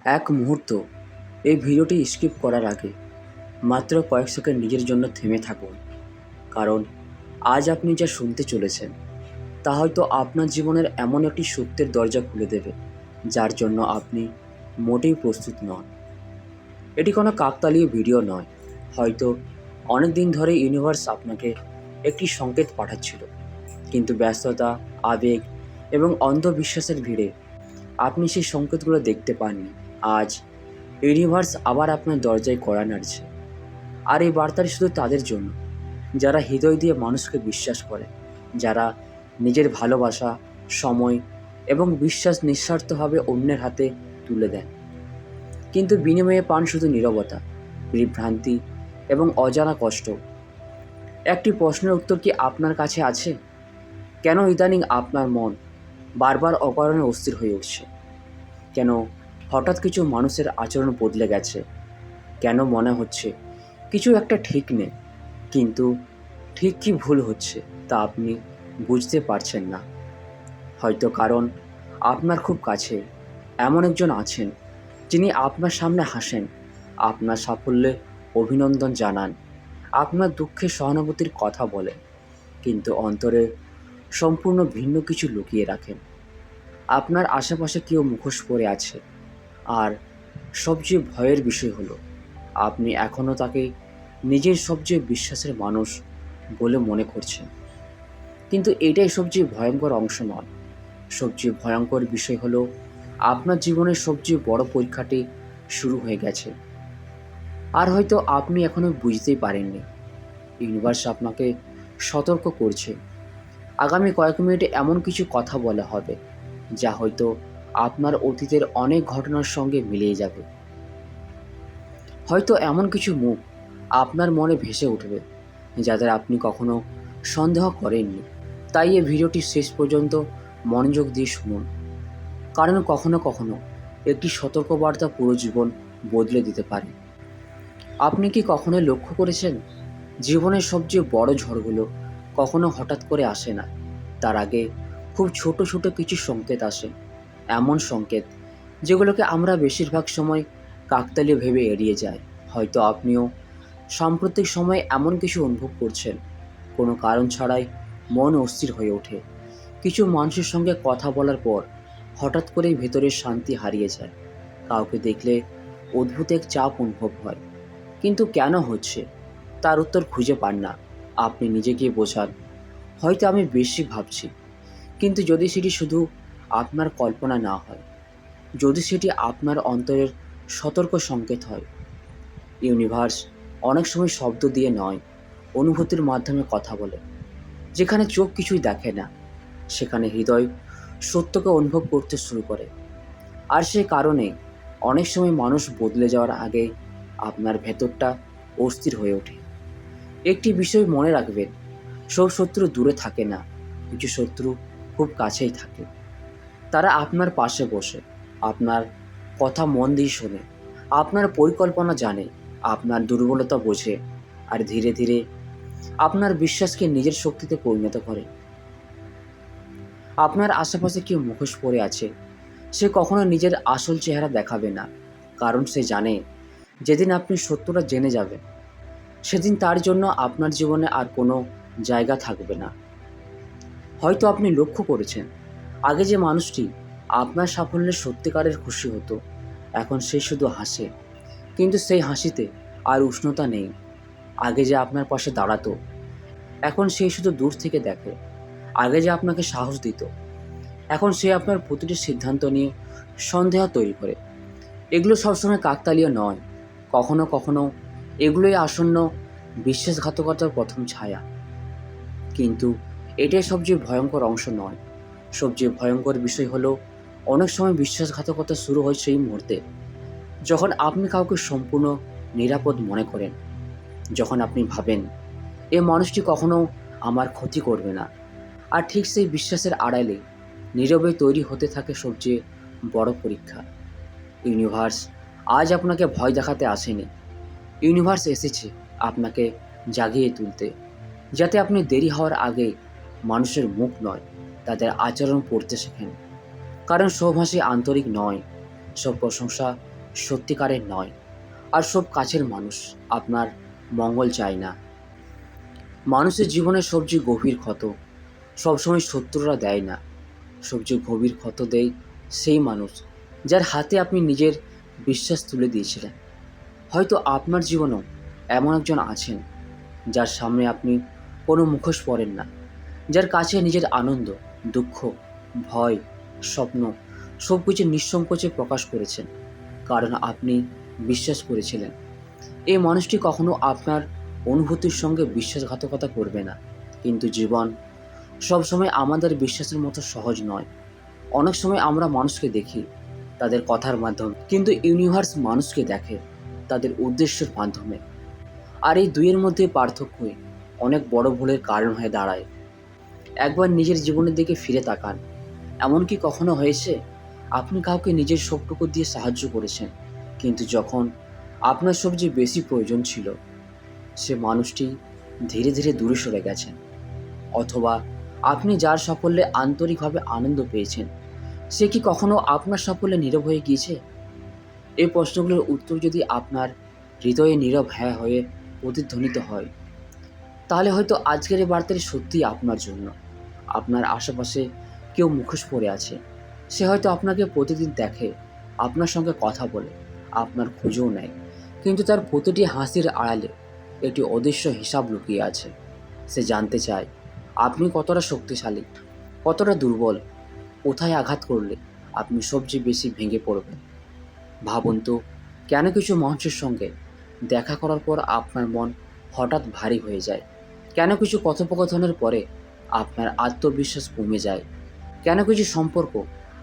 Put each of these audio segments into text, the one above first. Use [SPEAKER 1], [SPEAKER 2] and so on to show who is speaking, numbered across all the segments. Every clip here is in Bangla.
[SPEAKER 1] এক মুহূর্ত এই ভিডিওটি স্কিপ করার আগে মাত্র কয়েক সেকেন্ড নিজের জন্য থেমে থাকুন। কারণ আজ আপনি যা শুনতে চলেছেন তা হয়তো আপনার জীবনের এমন একটি সত্যের দরজা খুলে দেবে যার জন্য আপনি মোটেই প্রস্তুত নন। এটি কোনো কাকতালীয় ভিডিও নয়। হয়তো অনেক দিন ধরে ইউনিভার্স আপনাকে একটি সংকেত পাঠাচ্ছিল, কিন্তু ব্যস্ততা, আবেগ এবং অন্ধবিশ্বাসের ভিড়ে আপনি সেই সংকেতগুলো দেখতে পাননি। আজ ইউনিভার্স আবার আপনার দরজায় কড়া নাড়ছে। আর এই বার্তাটি শুধু তাদের জন্য যারা হৃদয় দিয়ে মানুষকে বিশ্বাস করে, যারা নিজের ভালোবাসা, সময় এবং বিশ্বাস নিঃস্বার্থভাবে অন্যের হাতে তুলে দেন, কিন্তু বিনিময়ে পান শুধু নীরবতা, বিভ্রান্তি এবং অজানা কষ্ট। একটি প্রশ্নের উত্তর কি আপনার কাছে আছে? কেন ইদানিং আপনার মন বারবার অকারণে অস্থির হয়ে উঠছে? কেন হঠাৎ কিছু মানুষের আচরণ বদলে গেছে? কেন মনে হচ্ছে কিছু একটা ঠিক নেই, কিন্তু ঠিক কি ভুল হচ্ছে তা আপনি বুঝতে পারছেন না? হয়তো কারণ আপনার খুব কাছে এমন একজন আছেন যিনি আপনার সামনে হাসেন, আপনার সাফল্যে অভিনন্দন জানান, আপনার দুঃখে সহানুভূতির কথা বলেন, কিন্তু অন্তরে সম্পূর্ণ ভিন্ন কিছু লুকিয়ে রাখেন। আপনার আশেপাশে কেউ মুখোশ পরে আছে, আর সবচেয়ে ভয়ের বিষয় হলো আপনি এখনও তাকে নিজের সবচেয়ে বিশ্বাসের মানুষ বলে মনে করছেন। কিন্তু এটাই সবচেয়ে ভয়ঙ্কর অংশ নয়। সবচেয়ে ভয়ঙ্কর বিষয় হলো আপনার জীবনের সবচেয়ে বড় পরীক্ষাটি শুরু হয়ে গেছে, আর হয়তো আপনি এখনও বুঝতেই পারেননি। ইউনিভার্স আপনাকে সতর্ক করছে, আগামী কয়েক মিনিটে এমন কিছু কথা বলা হবে যা হয়তো আপনার অতীতের অনেক ঘটনার সঙ্গে মিলিয়ে যাবে। হয়তো এমন কিছু মুখ আপনার মনে ভেসে উঠবে যাদের আপনি কখনো সন্দেহ করেননি। তাই এই ভিডিওটি শেষ পর্যন্ত মনোযোগ দিয়ে শুনুন, কারণ কখনো কখনো একটি সতর্কবার্তা পুরো জীবন বদলে দিতে পারে। আপনি কি কখনো লক্ষ্য করেছেন, জীবনের সবচেয়ে বড় ঝড়গুলো কখনো হঠাৎ করে আসে না, তার আগে খুব ছোট ছোট কিছু সংকেত আসে। এমন সংকেত যেগুলোকে আমরা বেশিরভাগ সময় কাকতালীয় ভেবে এড়িয়ে যাই। হয়তো আপনিও সাম্প্রতিক সময়ে এমন কিছু অনুভব করছেন, কোনো কারণ ছাড়াই মন অস্থির হয়ে ওঠে। কিছু মানুষের সঙ্গে কথা বলার পর হঠাৎ করেই ভেতরের শান্তি হারিয়ে যায়। কাউকে দেখলে অদ্ভুত এক চাপ অনুভব হয়, কিন্তু কেন হচ্ছে তার উত্তর খুঁজে পান না। আপনি নিজেকেই বোঝান, হয়তো আমি বেশি ভাবছি। কিন্তু যদি সেটি শুধু আপনার কল্পনা না হয়, যদি সেটি আপনার অন্তরের সতর্ক সংকেত হয়। ইউনিভার্স অনেক সময় শব্দ দিয়ে নয়, অনুভূতির মাধ্যমে কথা বলে। যেখানে চোখ কিছুই দেখে না, সেখানে হৃদয় সত্যকে অনুভব করতে শুরু করে। আর সে কারণে অনেক সময় মানুষ বদলে যাওয়ার আগে আপনার ভেতরটা অস্থির হয়ে ওঠে। একটি বিষয় মনে রাখবেন, সব শত্রু দূরে থাকে না, কিছু শত্রু খুব কাছেই থাকে। তারা আপনার পাশে বসে, আপনার কথা মন দিয়ে শোনে, আপনার পরিকল্পনা জানে, আপনার দুর্বলতা বোঝে, আর ধীরে ধীরে আপনার বিশ্বাসকে নিজের শক্তিতে পরিণত করে। আপনার আশেপাশে কেউ মুখোশ পরে আছে, সে কখনো নিজের আসল চেহারা দেখাবে না, কারণ সে জানে যেদিন আপনি সত্যটা জেনে যাবেন, সেদিন তার জন্য আপনার জীবনে আর কোনো জায়গা থাকবে না। হয়তো আপনি লক্ষ্য করেছেন, আগে যে মানুষটি আপনার সাফল্যের সত্যিকারের খুশি হতো, এখন সে শুধু হাসে, কিন্তু সেই হাসিতে আর উষ্ণতা নেই। আগে যে আপনার পাশে দাঁড়াতো, এখন সে শুধু দূর থেকে দেখে। আগে যে আপনাকে সাহস দিত, এখন সে আপনার প্রতিটি সিদ্ধান্ত নিয়ে সন্দেহ তৈরি করে। এগুলো সবসময় কাকতালীয় নয়, কখনো কখনো এগুলোই আসন্ন বিশ্বাসঘাতকতার প্রথম ছায়া। কিন্তু এটাই সবচেয়ে ভয়ঙ্কর অংশ নয়। সবচেয়ে ভয়ঙ্কর বিষয় হলো, অনেক সময় বিশ্বাসঘাতকতা শুরু হয় সেই মুহূর্তে যখন আপনি কাউকে সম্পূর্ণ নিরাপদ মনে করেন, যখন আপনি ভাবেন এ মানুষটি কখনো আমার ক্ষতি করবে না। আর ঠিক সেই বিশ্বাসের আড়ালে নীরবে তৈরি হতে থাকে সবচেয়ে বড় পরীক্ষা। ইউনিভার্স আজ আপনাকে ভয় দেখাতে আসেনি, ইউনিভার্স এসেছে আপনাকে জাগিয়ে তুলতে, যাতে আপনি দেরি হওয়ার আগে মানুষের মুখ নয়, তাদের আচরণ পড়তে শেখেন। কারণ সব হাসি আন্তরিক নয়, সব প্রশংসা সত্যিকারের নয়। আর সব কাছের মানুষ আপনার মঙ্গল চায় না। মানুষের জীবনে সবচেয়ে গভীর ক্ষত সবসময় শত্রুরা দেয় না, সবচেয়ে গভীর ক্ষত দেয় সেই মানুষ যার হাতে আপনি নিজের বিশ্বাস তুলে দিয়েছিলেন। হয়তো আপনার জীবনেও এমন একজন আছেন যার সামনে আপনি কোনো মুখোশ পরেন না, যার কাছে নিজের আনন্দ, দুঃখ, ভয়, স্বপ্ন সব কিছু নিঃসংকোচে প্রকাশ করেছেন, কারণ আপনি বিশ্বাস করেছিলেন এই মানুষটি কখনো আপনার অনুভূতির সঙ্গে বিশ্বাসঘাতকতা করবে না। কিন্তু জীবন সবসময় আমাদের বিশ্বাসের মতো সহজ নয়। অনেক সময় আমরা মানুষকে দেখি তাদের কথার মাধ্যমে, কিন্তু ইউনিভার্স মানুষকে দেখে তাদের উদ্দেশ্যের মাধ্যমে। আর এই দুইয়ের মধ্যে পার্থক্যই অনেক বড় ভুলের কারণ হয়ে দাঁড়ায়। একবার নিজের জীবনের দিকে ফিরে তাকান। এমনকি কখনো হয়েছে আপনি কাউকে নিজের সবটুকু দিয়ে সাহায্য করেছেন, কিন্তু যখন আপনার সবচেয়ে বেশি প্রয়োজন ছিল সে মানুষটি ধীরে ধীরে দূরে সরে গেছেন? অথবা আপনি যার সাফল্যে আন্তরিকভাবে আনন্দ পেয়েছেন সে কি কখনো আপনার সাফল্যে নীরব হয়ে গিয়েছে? এই প্রশ্নগুলোর উত্তর যদি আপনার হৃদয়ে নীরব হ্যাঁ হয়ে প্রতিধ্বনিত হয়, তাহলে হয়তো আজকের এই বার্তাটি সত্যিই আপনার জন্য। আপনার আশেপাশে কেউ মুখোশ পরে আছে, সে হয়তো আপনাকে প্রতিদিন দেখে, আপনার সঙ্গে কথা বলে, আপনার খোঁজও নেয়, কিন্তু তার প্রতিটি হাসির আড়ালে একটি অদৃশ্য হিসাব লুকিয়ে আছে। সে জানতে চায় আপনি কতটা শক্তিশালী, কতটা দুর্বল, কোথায় আঘাত করলে আপনি সবচেয়ে বেশি ভেঙে পড়বেন। ভাবুন তো, কেন কিছু মানুষের সঙ্গে দেখা করার পর আপনার মন হঠাৎ ভারী হয়ে যায়? কেন কিছু কথোপকথনের পরে আপনার আত্মবিশ্বাস কমে যায়? কেন কিছু সম্পর্ক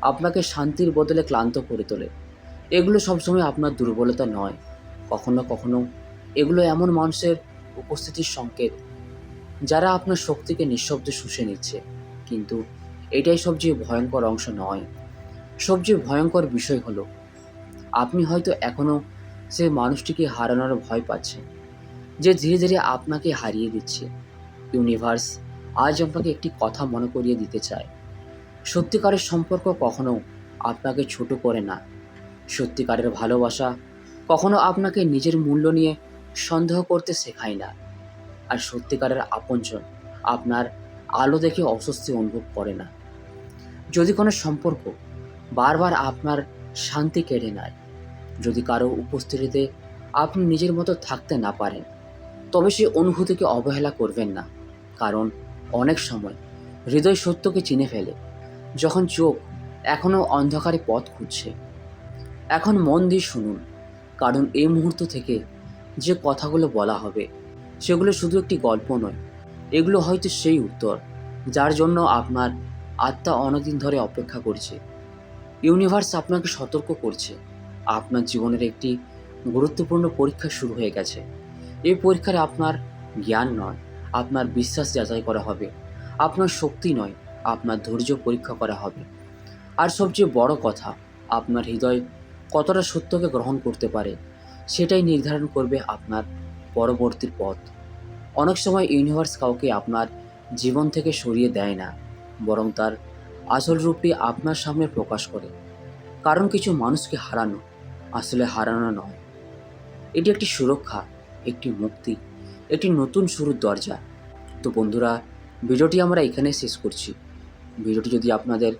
[SPEAKER 1] আপনাকে শান্তির বদলে ক্লান্ত করে তোলে? এগুলো সবসময় আপনার দুর্বলতা নয়, কখনো কখনো এগুলো এমন মানুষের উপস্থিতির সংকেত যারা আপনার শক্তিকে নিঃশব্দে শুষে নিচ্ছে। কিন্তু এটাই সবচেয়ে ভয়ঙ্কর অংশ নয়। সবচেয়ে ভয়ঙ্কর বিষয় হলো আপনি হয়তো এখনও সেই মানুষটিকে হারানোর ভয় পাচ্ছেন, যে ধীরে ধীরে আপনাকে হারিয়ে দিচ্ছে। ইউনিভার্স আজ আপনাকে একটি কথা মনে করিয়ে দিতে চায়, সত্যিকারের সম্পর্ক কখনো আপনাকে ছোট করে না। সত্যিকারের ভালোবাসা কখনো আপনাকে নিজের মূল্য নিয়ে সন্দেহ করতে শেখায় না। আর সত্যিকারের আপনজন আপনার আলো দেখে অস্বস্তি অনুভব করে না। যদি কোনো সম্পর্ক বারবার আপনার শান্তি কেড়ে নেয়, যদি কারো উপস্থিতিতে আপনি নিজের মতো থাকতে না পারেন, তবে সেই অনুভূতিকে অবহেলা করবেন না। কারণ অনেক সময় হৃদয় সত্যকে চিনে ফেলে যখন চোখ এখনও অন্ধকারে পথ খুঁজছে। এখন মন দিয়ে শুনুন, কারণ এই মুহূর্ত থেকে যে কথাগুলো বলা হবে সেগুলো শুধু একটি গল্প নয়, এগুলো হয়তো সেই উত্তর যার জন্য আপনার আত্মা অনেকদিন ধরে অপেক্ষা করছে। ইউনিভার্স আপনাকে সতর্ক করছে, আপনার জীবনের একটি গুরুত্বপূর্ণ পরীক্ষা শুরু হয়ে গেছে। এই পরীক্ষায় আপনার জ্ঞান নয়, আপনার বিশ্বাস যাচাই করা হবে। আপনার শক্তি নয়, আপনার ধৈর্য পরীক্ষা করা হবে। আর সবচেয়ে বড় কথা, আপনার হৃদয় কতটা সত্যকে গ্রহণ করতে পারে সেটাই নির্ধারণ করবে আপনার পরবর্তী পথ। অনেক সময় ইউনিভার্স কাউকে আপনার জীবন থেকে সরিয়ে দেয় না, বরং তার আসল রূপটি আপনার সামনে প্রকাশ করে। কারণ কিছু মানুষকে হারানো আসলে হারানো নয়, এটি একটি সুরক্ষা, একটি মুক্তি, একটি নতুন শুরুর দরজা। তো বন্ধুরা, ভিডিওটি আমরা এখানে শেষ করছি। ভিডিওটি যদি আপনাদের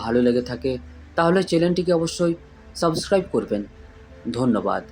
[SPEAKER 1] ভালো লেগে থাকে তাহলে চ্যানেলটিকে অবশ্যই সাবস্ক্রাইব করবেন। ধন্যবাদ।